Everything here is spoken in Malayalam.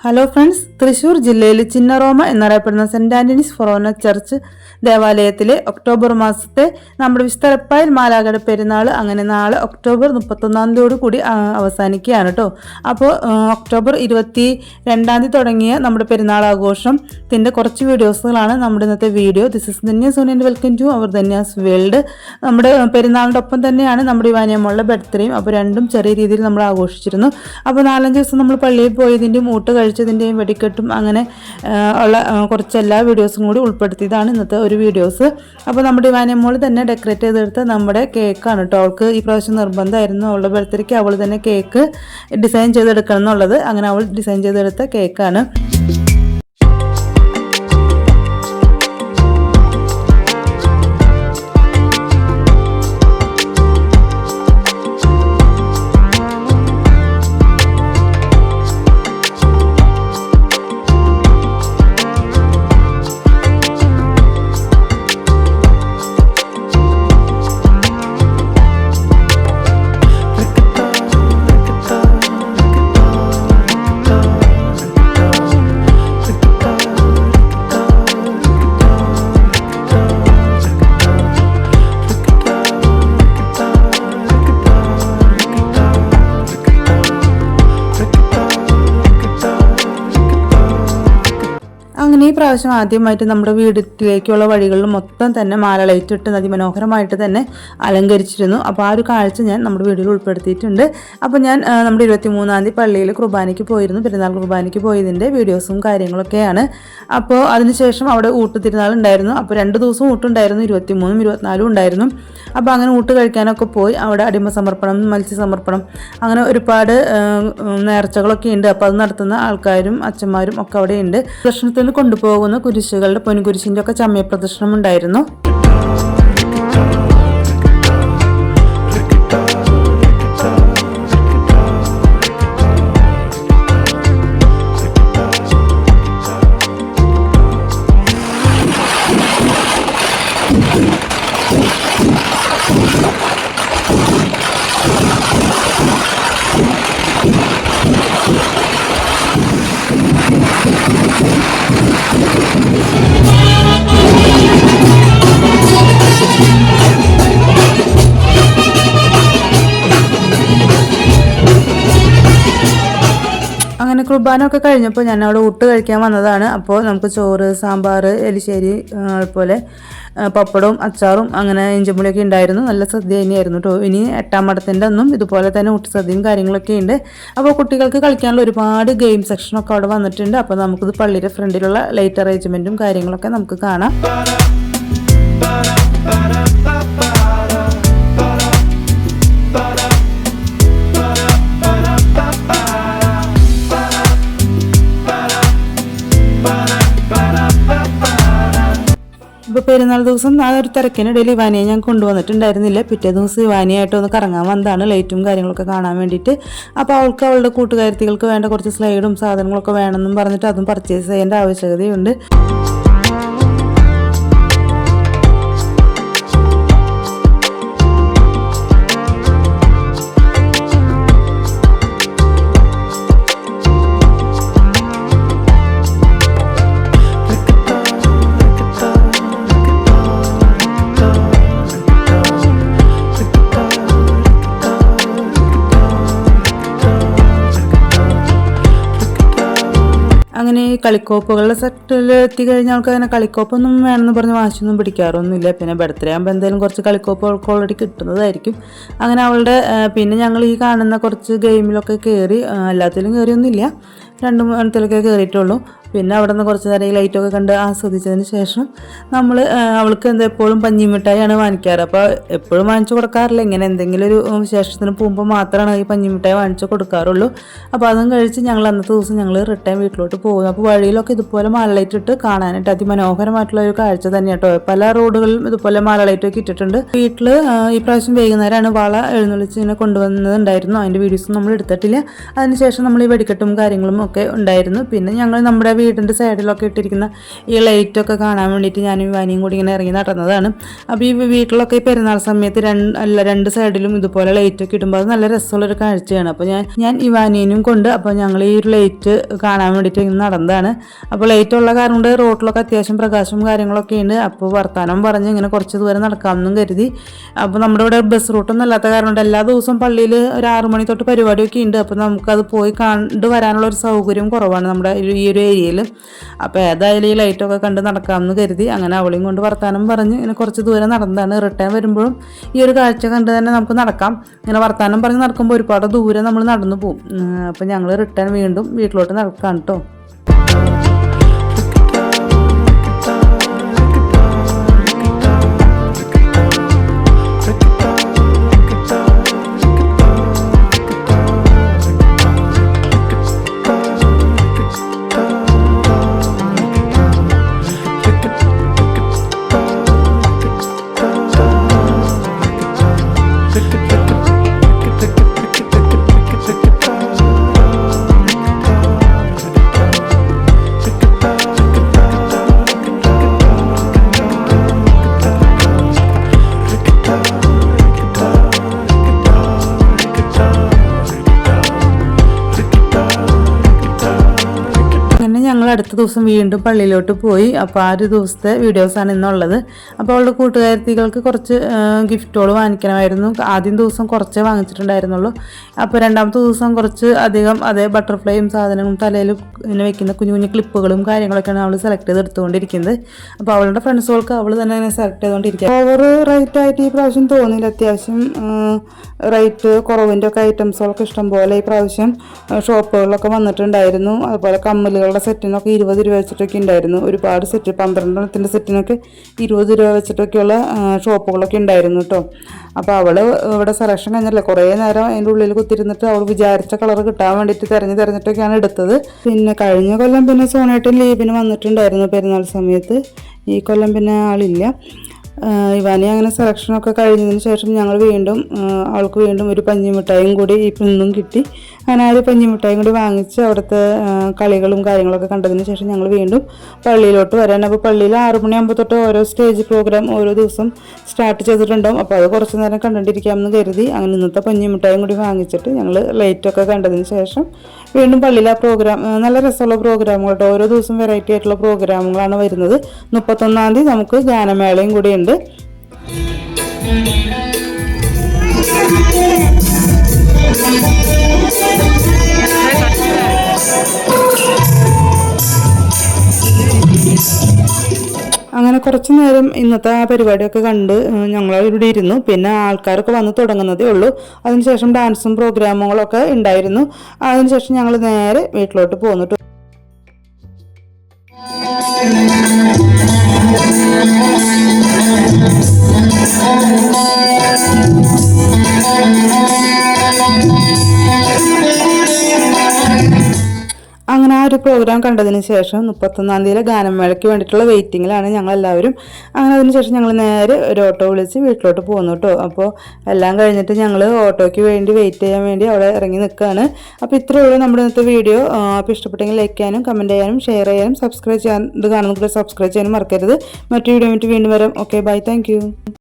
ഹലോ ഫ്രണ്ട്സ്, തൃശ്ശൂർ ജില്ലയിൽ ചിന്നറോമ എന്നറിയപ്പെടുന്ന സെന്റ് ആന്റണീസ് ഫൊറോന ചർച്ച് ദേവാലയത്തിലെ ഒക്ടോബർ മാസത്തെ നമ്മുടെ വിസ്തരപ്പായൽ മാലാഖയുടെ പെരുന്നാൾ അങ്ങനെ നാളെ ഒക്ടോബർ 31 കൂടി അവസാനിക്കുകയാണ് കേട്ടോ. അപ്പോൾ ഒക്ടോബർ 22 തുടങ്ങിയ നമ്മുടെ പെരുന്നാൾ ആഘോഷത്തിൻ്റെ കുറച്ച് വീഡിയോസുകളാണ് നമ്മുടെ ഇന്നത്തെ video. This is Dhanya Soni and welcome to our Dhanya's world. നമ്മുടെ പെരുന്നാളിൻ്റെ ഒപ്പം തന്നെയാണ് നമ്മുടെ ഇവാനിയമ്മളുടെ ബർത്ത്ഡേയും. അപ്പോൾ രണ്ടും ചെറിയ രീതിയിൽ നമ്മൾ ആഘോഷിച്ചിരുന്നു. അപ്പോൾ 4-5 ദിവസം നമ്മൾ പള്ളിയിൽ പോയതിൻ്റെയും ഊട്ട് കഴിച്ചതിൻ്റെയും വെടിക്കെട്ടും അങ്ങനെ ഉള്ള കുറച്ച് എല്ലാ വീഡിയോസും കൂടി ഉൾപ്പെടുത്തിയതാണ് ഇന്നത്തെ ഒരു വീഡിയോസ്. അപ്പോൾ നമ്മുടെ ഇവാനിയമ്മോൾ തന്നെ ഡെക്കറേറ്റ് ചെയ്തെടുത്ത നമ്മുടെ കേക്കാണ് കേട്ടോ. അവൾക്ക് ഈ പ്രാവശ്യം നിർബന്ധമായിരുന്നു അവളുടെ ബർത്ത്ഡേക്ക് അവൾ തന്നെ കേക്ക് ഡിസൈൻ ചെയ്തെടുക്കണം എന്നുള്ളത്. അങ്ങനെ അവൾ ഡിസൈൻ ചെയ്തെടുത്ത കേക്കാണ്. അങ്ങനെ ഈ പ്രാവശ്യം ആദ്യമായിട്ട് നമ്മുടെ വീട്ടിലേക്കുള്ള വഴികളിൽ മൊത്തം തന്നെ മാല ലൈറ്റ് ഇട്ട് അതിമനോഹരമായിട്ട് തന്നെ അലങ്കരിച്ചിരുന്നു. അപ്പോൾ ആ ഒരു കാഴ്ച ഞാൻ നമ്മുടെ വീഡിയോയിൽ ഉൾപ്പെടുത്തിയിട്ടുണ്ട്. അപ്പോൾ ഞാൻ നമ്മുടെ 23 പള്ളിയിൽ കുർബാനയ്ക്ക് പോയിരുന്നു. പെരുന്നാൾ കുർബാനയ്ക്ക് പോയതിൻ്റെ വീഡിയോസും കാര്യങ്ങളൊക്കെയാണ്. അപ്പോൾ അതിനുശേഷം അവിടെ ഊട്ടുതിരുന്നാൾ ഉണ്ടായിരുന്നു. അപ്പോൾ 2 ദിവസം ഊട്ടുണ്ടായിരുന്നു, 23 24 ഉണ്ടായിരുന്നു. അപ്പോൾ അങ്ങനെ ഊട്ട് കഴിക്കാനൊക്കെ പോയി. അവിടെ അടിമ സമർപ്പണം, മത്സ്യസമർപ്പണം, അങ്ങനെ ഒരുപാട് നേർച്ചകളൊക്കെ ഉണ്ട്. അപ്പോൾ അത് നടത്തുന്ന ആൾക്കാരും അച്ഛന്മാരും ഒക്കെ അവിടെ ഉണ്ട്. പ്രദർശനത്തിൽ കൊണ്ടുപോകുന്ന കുരിശുകളുടെ പൊൻകുരിശിൻ്റെ ഒക്കെ ചമയ പ്രദർശനം ഉണ്ടായിരുന്നു. അങ്ങനെ കുർബാന ഒക്കെ കഴിഞ്ഞപ്പോൾ ഞാൻ അവിടെ ഊട്ട് കഴിക്കാൻ വന്നതാണ്. അപ്പോൾ നമുക്ക് ചോറ്, സാമ്പാർ, എലിശ്ശേരി, അതുപോലെ പപ്പടവും അച്ചാറും അങ്ങനെ ഇഞ്ചിമുളിയൊക്കെ ഉണ്ടായിരുന്നു. നല്ല സദ്യ തന്നെയായിരുന്നു കേട്ടോ. ഇനി 8-ാം മഠത്തിൻ്റെ ഒന്നും ഇതുപോലെ തന്നെ ഊട്ട് സദ്യയും കാര്യങ്ങളൊക്കെ ഉണ്ട്. അപ്പോൾ കുട്ടികൾക്ക് കളിക്കാനുള്ള ഒരുപാട് ഗെയിം സെക്ഷനൊക്കെ അവിടെ വന്നിട്ടുണ്ട്. അപ്പോൾ നമുക്കിത് പള്ളിയുടെ ഫ്രണ്ടിലുള്ള ലൈറ്റ് അറേഞ്ച്മെൻറ്റും കാര്യങ്ങളൊക്കെ നമുക്ക് കാണാം. ഇപ്പോൾ പെരുന്നാൾ ദിവസം ആ ഒരു തിരക്കിനിടയിൽ ഇവാനിയെ ഞാൻ കൊണ്ടുവന്നിട്ടുണ്ടായിരുന്നില്ല. പിറ്റേ ദിവസം ഇവാനിയായിട്ട് ഒന്ന് കറങ്ങാൻ വന്നതാണ്, ലൈറ്റും കാര്യങ്ങളൊക്കെ കാണാൻ വേണ്ടിയിട്ട്. അപ്പോൾ അവൾക്ക് അവളുടെ കൂട്ടുകാരികൾക്ക് വേണ്ട കുറച്ച് സ്ലൈഡും സാധനങ്ങളൊക്കെ വേണമെന്നും പറഞ്ഞിട്ട് അതും പർച്ചേസ് ചെയ്യേണ്ട ആവശ്യകതയുണ്ട്. അങ്ങനെ കളിക്കോപ്പുകളുടെ സെറ്റിൽ എത്തിക്കഴിഞ്ഞാൽ അവൾക്ക് അങ്ങനെ കളിക്കോപ്പൊന്നും വേണമെന്ന് പറഞ്ഞ് വാശിയൊന്നും പിടിക്കാറൊന്നുമില്ല. പിന്നെ ബർത്ത്ഡേ ആകുമ്പോൾ എന്തായാലും കുറച്ച് കളിക്കോപ്പ് അവൾക്ക് ഓൾറെഡി കിട്ടുന്നതായിരിക്കും. അങ്ങനെ അവളുടെ പിന്നെ ഞങ്ങൾ ഈ കാണുന്ന കുറച്ച് ഗെയിമിലൊക്കെ കയറി, എല്ലാത്തിലും കയറിയൊന്നുമില്ല, 2 എണ്ണത്തിലൊക്കെ കയറിയിട്ടുള്ളൂ. പിന്നെ അവിടെ നിന്ന് കുറച്ച് നേരം ഈ ലൈറ്റൊക്കെ കണ്ട് ആസ്വദിച്ചതിന് ശേഷം നമ്മൾ അവൾക്ക് എപ്പോഴും പഞ്ഞിമിഠായിയാണ് വാങ്ങിക്കാറ്. അപ്പോൾ എപ്പോഴും വാങ്ങിച്ചു കൊടുക്കാറില്ല, ഇങ്ങനെ എന്തെങ്കിലും ഒരു വിശേഷത്തിന് പോകുമ്പോൾ മാത്രമാണ് ഈ പഞ്ഞിമിഠായി വാങ്ങിച്ചു കൊടുക്കാറുള്ളൂ. അപ്പോൾ അതും കഴിച്ച് ഞങ്ങൾ അന്നത്തെ ദിവസം ഞങ്ങൾ റിട്ടേൺ വീട്ടിലോട്ട് പോകുന്നു. അപ്പോൾ വഴിയിലൊക്കെ ഇതുപോലെ മാല ലൈറ്റ് ഇട്ട് കാണാനായിട്ട് അതിമനോഹരമായിട്ടുള്ള ഒരു കാഴ്ച തന്നെ കേട്ടോ. പല റോഡുകളിലും ഇതുപോലെ മാല ലൈറ്റൊക്കെ ഇട്ടിട്ടുണ്ട്. വീട്ടിൽ ഈ പ്രാവശ്യം വൈകുന്നേരമാണ് വള എഴുന്നള്ളിച്ച് ഇങ്ങനെ കൊണ്ടുവന്നതുണ്ടായിരുന്നു. അതിൻ്റെ വീഡിയോസ് നമ്മൾ എടുത്തിട്ടില്ല. അതിനുശേഷം നമ്മൾ ഈ വെടിക്കെട്ടും കാര്യങ്ങളും ഒക്കെ ഉണ്ടായിരുന്നു. പിന്നെ ഞങ്ങൾ നമ്മുടെ വീടിൻ്റെ സൈഡിലൊക്കെ ഇട്ടിരിക്കുന്ന ഈ ലൈറ്റൊക്കെ കാണാൻ വേണ്ടിയിട്ട് ഞാനും ഇവാനിയും കൂടി ഇങ്ങനെ ഇറങ്ങി നടന്നതാണ്. അപ്പോൾ ഈ വീട്ടിലൊക്കെ ഈ പെരുന്നാൾ സമയത്ത് രണ്ട് സൈഡിലും ഇതുപോലെ ലൈറ്റൊക്കെ ഇടുമ്പോൾ അത് നല്ല രസമുള്ളൊരു കാഴ്ചയാണ്. അപ്പോൾ ഞാൻ ഇവാനിയനും കൊണ്ട് അപ്പോൾ ഞങ്ങൾ ഈ ഒരു ലൈറ്റ് കാണാൻ വേണ്ടിയിട്ട് ഇങ്ങനെ നടന്നതാണ്. അപ്പോൾ ലൈറ്റ് ഉള്ള കാരണം കൊണ്ട് റോഡിലൊക്കെ അത്യാവശ്യം പ്രകാശവും കാര്യങ്ങളൊക്കെ ഉണ്ട്. അപ്പോൾ വർത്താനം പറഞ്ഞ് ഇങ്ങനെ കുറച്ച് ദൂരം നടക്കാമെന്നും കരുതി. അപ്പോൾ നമ്മുടെ ഇവിടെ ബസ് റൂട്ടൊന്നും അല്ലാത്ത കാരണം കൊണ്ട് എല്ലാ ദിവസവും പള്ളിയിൽ ഒരു 6 മണി തൊട്ട് പരിപാടിയൊക്കെ ഉണ്ട്. അപ്പോൾ നമുക്കത് പോയി കണ്ടു വരാനുള്ള ഒരു സൗകര്യം കുറവാണ് നമ്മുടെ ഈ ഒരു ഏരിയയിൽ. അപ്പോൾ ഏതായാലും ഈ ലൈറ്റൊക്കെ കണ്ട് നടക്കാമെന്ന് കരുതി അങ്ങനെ അവളെയും കൊണ്ട് വർത്താനം പറഞ്ഞ് ഇങ്ങനെ കുറച്ച് ദൂരം നടന്നതാണ്. റിട്ടേൺ വരുമ്പോഴും ഈ ഒരു കാഴ്ച കണ്ട് തന്നെ നമുക്ക് നടക്കാം. ഇങ്ങനെ വർത്താനം പറഞ്ഞ് നടക്കുമ്പോൾ ഒരുപാട് ദൂരം നമ്മൾ നടന്നു പോകും. അപ്പോൾ ഞങ്ങൾ റിട്ടേൺ വീണ്ടും വീട്ടിലോട്ട് നടക്കാം കേട്ടോ. ഞങ്ങൾ അടുത്ത ദിവസം വീണ്ടും പള്ളിയിലോട്ട് പോയി. അപ്പോൾ ആ ഒരു ദിവസത്തെ വീഡിയോസാണ് ഇന്നുള്ളത്. അപ്പോൾ അവളുടെ കൂട്ടുകാരികൾക്ക് കുറച്ച് ഗിഫ്റ്റുകൾ വാങ്ങിക്കണമായിരുന്നു. ആദ്യം ദിവസം കുറച്ചേ വാങ്ങിച്ചിട്ടുണ്ടായിരുന്നുള്ളൂ. അപ്പോൾ രണ്ടാമത്തെ ദിവസം കുറച്ച് അധികം അതേ ബട്ടർഫ്ലൈയും സാധനങ്ങളും തലയിൽ ഇങ്ങനെ വെക്കുന്ന കുഞ്ഞു കുഞ്ഞു ക്ലിപ്പുകളും കാര്യങ്ങളൊക്കെയാണ് അവൾ സെലക്ട് ചെയ്ത് എടുത്തുകൊണ്ടിരിക്കുന്നത്. അപ്പോൾ അവളുടെ ഫ്രണ്ട്സുകൾക്ക് അവൾ തന്നെ അങ്ങനെ സെലക്ട് ചെയ്തുകൊണ്ടിരിക്കുക. ഓവർ റേറ്റ് ആയിട്ട് ഈ പ്രാവശ്യം തോന്നിയില്ല. അത്യാവശ്യം റേറ്റ് കുറവിൻ്റെ ഒക്കെ ഐറ്റംസുകളൊക്കെ ഇഷ്ടംപോലെ ഈ പ്രാവശ്യം ഷോപ്പുകളിലൊക്കെ വന്നിട്ടുണ്ടായിരുന്നു. അതുപോലെ കമ്മലുകളുടെ സെറ്റിനൊക്കെ 20 രൂപ വെച്ചിട്ടൊക്കെ ഉണ്ടായിരുന്നു. ഒരുപാട് സെറ്റ് 12 സെറ്റിനൊക്കെ 20 രൂപ വെച്ചിട്ടൊക്കെയുള്ള ഷോപ്പുകളൊക്കെ ഉണ്ടായിരുന്നു കേട്ടോ. അപ്പോൾ അവൾ ഇവിടെ സെലക്ഷൻ കഴിഞ്ഞല്ലേ കുറേ നേരം അതിൻ്റെ ഉള്ളിൽ കുത്തിരുന്നിട്ട് അവൾ വിചാരിച്ച കളർ കിട്ടാൻ വേണ്ടിയിട്ട് തിരഞ്ഞിട്ടൊക്കെയാണ് എടുത്തത്. പിന്നെ കഴിഞ്ഞ കൊല്ലം പിന്നെ സോണേട്ടൻ ലീവിന് വന്നിട്ടുണ്ടായിരുന്നു പെരുന്നാൾ സമയത്ത്. ഈ കൊല്ലം പിന്നെ ആളില്ല. ഇവാനി അങ്ങനെ സെലക്ഷനൊക്കെ കഴിഞ്ഞതിന് ശേഷം ഞങ്ങൾ വീണ്ടും അവൾക്ക് വീണ്ടും ഒരു പഞ്ഞിമിഠായും കൂടി ഇന്നും കിട്ടി. അങ്ങനെ ആ ഒരു പഞ്ഞിമിഠായും കൂടി വാങ്ങിച്ച് അവിടുത്തെ കളികളും കാര്യങ്ങളൊക്കെ കണ്ടതിന് ശേഷം ഞങ്ങൾ വീണ്ടും പള്ളിയിലോട്ട് വരാൻ. അപ്പോൾ പള്ളിയിൽ 6 മണിയാകുമ്പോൾ തൊട്ട് ഓരോ സ്റ്റേജ് പ്രോഗ്രാം ഓരോ ദിവസം സ്റ്റാർട്ട് ചെയ്തിട്ടുണ്ടാവും. അപ്പോൾ അത് കുറച്ച് നേരം കണ്ടുകൊണ്ടിരിക്കാമെന്ന് കരുതി അങ്ങനെ ഇന്നത്തെ പഞ്ഞിമിഠായും കൂടി വാങ്ങിച്ചിട്ട് ഞങ്ങൾ ലൈറ്റൊക്കെ കണ്ടതിന് ശേഷം വീണ്ടും പള്ളിയിലെ പ്രോഗ്രാം നല്ല രസമുള്ള പ്രോഗ്രാമുകളുണ്ട്. ഓരോ ദിവസം വെറൈറ്റി ആയിട്ടുള്ള പ്രോഗ്രാമുകളാണ് വരുന്നത്. 31-ാം തീയതി നമുക്ക് ഗാനമേളയും കൂടി ഉണ്ട്. അങ്ങനെ കുറച്ച് നേരം ഇന്നത്തെ ആ പരിപാടിയൊക്കെ കണ്ട് ഞങ്ങൾ ഇവിടെ ഇരുന്നു. പിന്നെ ആൾക്കാരൊക്കെ വന്ന് തുടങ്ങുന്നതേ ഉള്ളൂ. അതിനുശേഷം ഡാൻസും പ്രോഗ്രാമുകളൊക്കെ ഉണ്ടായിരുന്നു. അതിനുശേഷം ഞങ്ങൾ നേരെ വീട്ടിലോട്ട് പോന്നിട്ട് അങ്ങനെ ആ ഒരു പ്രോഗ്രാം കണ്ടതിന് ശേഷം 31-ാം തീയതി ഗാനമേളയ്ക്ക് വേണ്ടിയിട്ടുള്ള വെയിറ്റിങ്ങിലാണ് ഞങ്ങളെല്ലാവരും. അങ്ങനെ അതിനുശേഷം ഞങ്ങൾ നേരെ ഒരു ഓട്ടോ വിളിച്ച് വീട്ടിലോട്ട് പോകുന്നു കേട്ടോ. അപ്പോൾ എല്ലാം കഴിഞ്ഞിട്ട് ഞങ്ങൾ ഓട്ടോയ്ക്ക് വേണ്ടി വെയിറ്റ് ചെയ്യാൻ വേണ്ടി അവിടെ ഇറങ്ങി നിൽക്കുകയാണ്. അപ്പോൾ ഇത്രയേ ഉള്ളൂ നമ്മുടെ ഇന്നത്തെ വീഡിയോ. അപ്പോൾ ഇഷ്ടപ്പെട്ടെങ്കിൽ ലൈക്ക് ചെയ്യാനും കമൻറ്റ് ചെയ്യാനും ഷെയർ ചെയ്യാനും സബ്സ്ക്രൈബ് ചെയ്യാൻ ഇത് കാണുന്നവർ സബ്സ്ക്രൈബ് ചെയ്യാനും മറക്കരുത്. മറ്റു വീഡിയോ വീണ്ടും വരാം. Okay, bye, thank U.